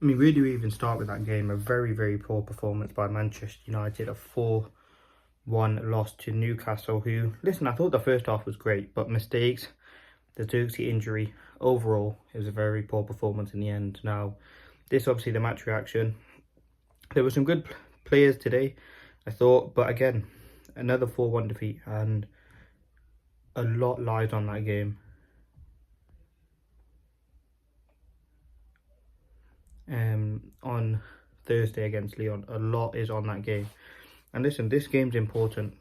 I mean, where do we even start with that game? A very, very poor performance by Manchester United. A 4-1 loss to Newcastle, who, listen, I thought the first half was great, but mistakes, the Xerxes injury, overall, it was a very poor performance in the end. Now, this obviously the match reaction. There were some good players today, I thought, but again, another 4-1 defeat, and a lot lies on that game. On Thursday against Lyon, a lot is on that game. And listen, this game's important.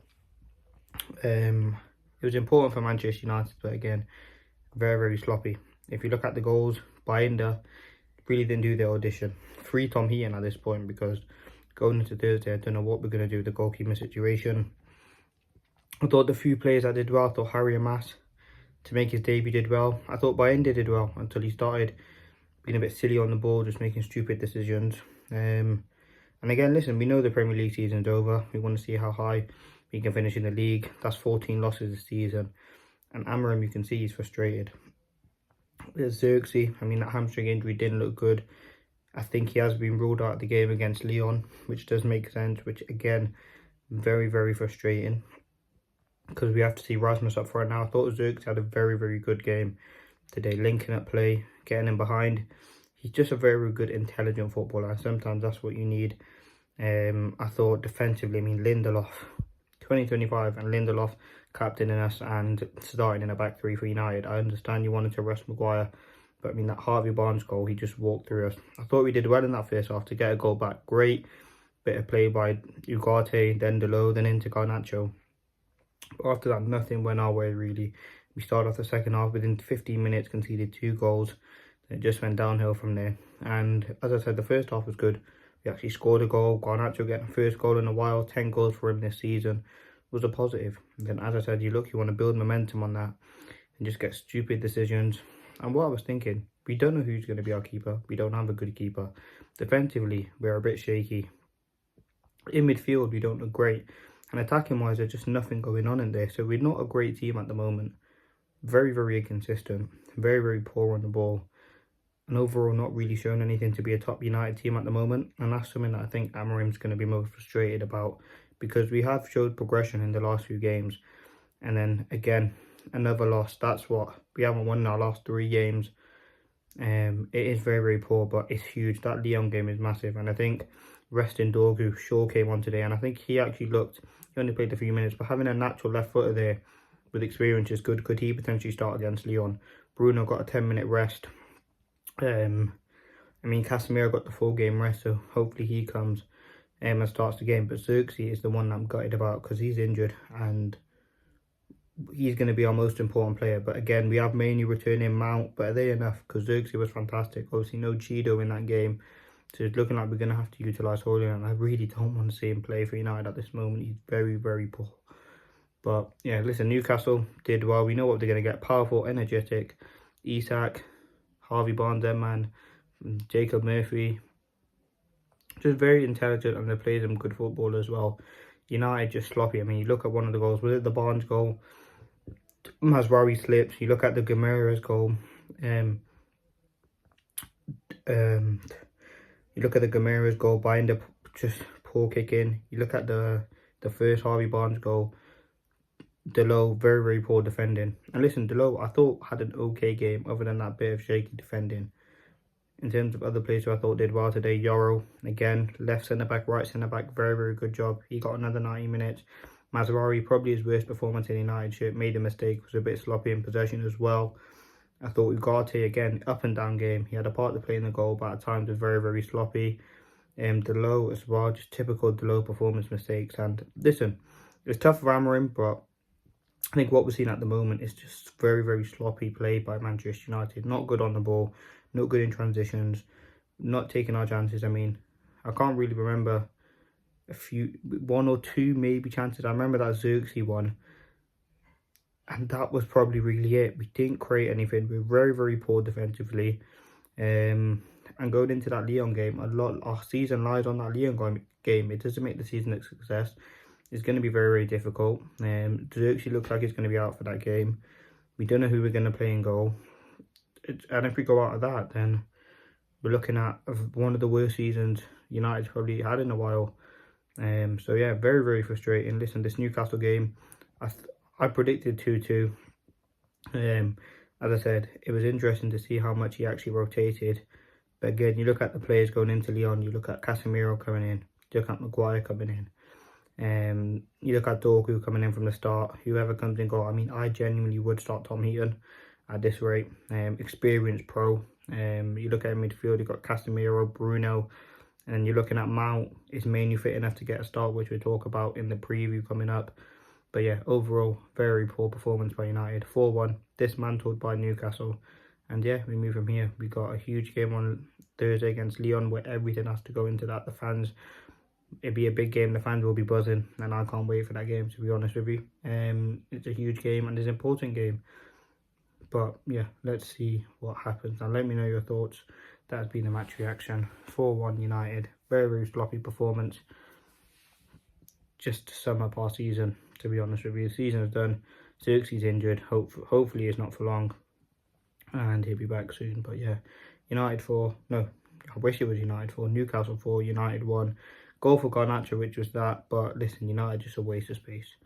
It was important for Manchester United, but again, very, very sloppy. If you look at the goals, Binder really didn't do their audition. Free Tom Heaton at this point, because going into Thursday, I don't know what we're going to do with the goalkeeping situation. I thought the few players that did well, I thought Harry Mass, to make his debut, did well. I thought Binder did well until he started being a bit silly on the ball, just making stupid decisions. And again, listen, we know the Premier League season's over. We want to see how high we can finish in the league. That's 14 losses this season. And Amorim, you can see he's frustrated. There's Xerxes. I mean, that hamstring injury didn't look good. I think he has been ruled out of the game against Lyon, which does make sense, which again, very, very frustrating. Because we have to see Rasmus up front now. I thought Xerxes had a very, very good game today, linking up play, getting him behind. He's just a very good, intelligent footballer. Sometimes that's what you need. I thought defensively, I mean, Lindelof, 2025, and Lindelof captaining us and starting in a back three for United. I understand you wanted to rush Maguire, but I mean, that Harvey Barnes goal, he just walked through us. I thought we did well in that first half to get a goal back. Great bit of play by Ugarte, then Delo, then into Garnacho. But after that, nothing went our way, really. We started off the second half, within 15 minutes, conceded 2 goals. It just went downhill from there. And as I said, the first half was good. We actually scored a goal. Garnacho getting first goal in a while. 10 goals for him this season was a positive. And then, as I said, you want to build momentum on that and just get stupid decisions. And what I was thinking, we don't know who's going to be our keeper. We don't have a good keeper. Defensively, we're a bit shaky. In midfield, we don't look great. And attacking-wise, there's just nothing going on in there. So we're not a great team at the moment. Very, very inconsistent. Very, very poor on the ball. And overall, not really showing anything to be a top United team at the moment. And that's something that I think Amorim's going to be most frustrated about. Because we have showed progression in the last few games. And then, again, another loss. That's what we haven't won in our last 3 games. It is very, very poor, but it's huge. That Lyon game is massive. And I think resting Dorgu, Shaw came on today. And I think he actually looked, he only played a few minutes, but having a natural left footer there with experience is good. Could he potentially start against Lyon? Bruno got a 10-minute rest. I mean, Casemiro got the full game rest, so hopefully he comes and starts the game. But Xerxes is the one that I'm gutted about because he's injured and he's going to be our most important player. But again, we have mainly returning Mount, but are they enough? Because Xerxes was fantastic. Obviously, no Cheeto in that game, so it's looking like we're going to have to utilise Hoyland, and I really don't want to see him play for United at this moment. He's very, very poor. But yeah, listen, Newcastle did well. We know what they're going to get. Powerful, energetic. Isak, Harvey Barnes, man, Jacob Murphy. Just very intelligent, and they play some good football as well. United just sloppy. I mean, you look at one of the goals. Was it the Barnes goal? Mazraoui slips. You look at the Gamera's goal. You look at the Gamera's goal. Binder just poor kick in. You look at the first Harvey Barnes goal. Delo, very, very poor defending. And listen, Delo, I thought had an okay game other than that bit of shaky defending. In terms of other players who I thought did well today, Yoro, again, left centre-back, right centre-back, very, very good job. He got another 90 minutes. Mazraoui, probably his worst performance in United shirt, made a mistake, was a bit sloppy in possession as well. I thought Ugarte, again, up and down game. He had a part to play in the goal, but at times was very, very sloppy. Delo as well, just typical Delo performance mistakes. And listen, it's tough for Amorim, but I think what we're seeing at the moment is just very, very sloppy play by Manchester United. Not good on the ball, not good in transitions, not taking our chances. I mean, I can't really remember one or two maybe chances. I remember that Xerxes one, and that was probably really it. We didn't create anything. We were very, very poor defensively. And going into that Lyon game, our season lies on that Lyon game. It doesn't make the season a success. It's going to be very, very difficult. Xerxes looks like he's going to be out for that game. We don't know who we're going to play in goal. And if we go out of that, then we're looking at one of the worst seasons United's probably had in a while. So yeah, very, very frustrating. Listen, this Newcastle game, I predicted 2-2. As I said, it was interesting to see how much he actually rotated. But again, you look at the players going into Lyon, you look at Casemiro coming in, you look at Maguire coming in. You look at Dorgu coming in from the start. Whoever comes in goal, I mean, I genuinely would start Tom Heaton at this rate. Experienced pro. You look at midfield, you've got Casemiro, Bruno, and you're looking at Mount is mainly fit enough to get a start, which we'll talk about in the preview coming up. But yeah, overall, very poor performance by United. 4-1, dismantled by Newcastle. And yeah, we move from here. We got a huge game on Thursday against Lyon where everything has to go into that. The fans, it'd be a big game. The fans will be buzzing, and I can't wait for that game, to be honest with you. It's a huge game and it's an important game. But yeah, let's see what happens. And let me know your thoughts. That has been the match reaction. 4-1 United. Very, very sloppy performance. Just to sum up our season, to be honest with you. The season is done. Xerxes injured. Hopefully it's not for long. And he'll be back soon. But yeah, United 4. No, I wish it was United 4. Newcastle 4. United 1. Goal for Garnacho, which was that. But listen, United just a waste of space.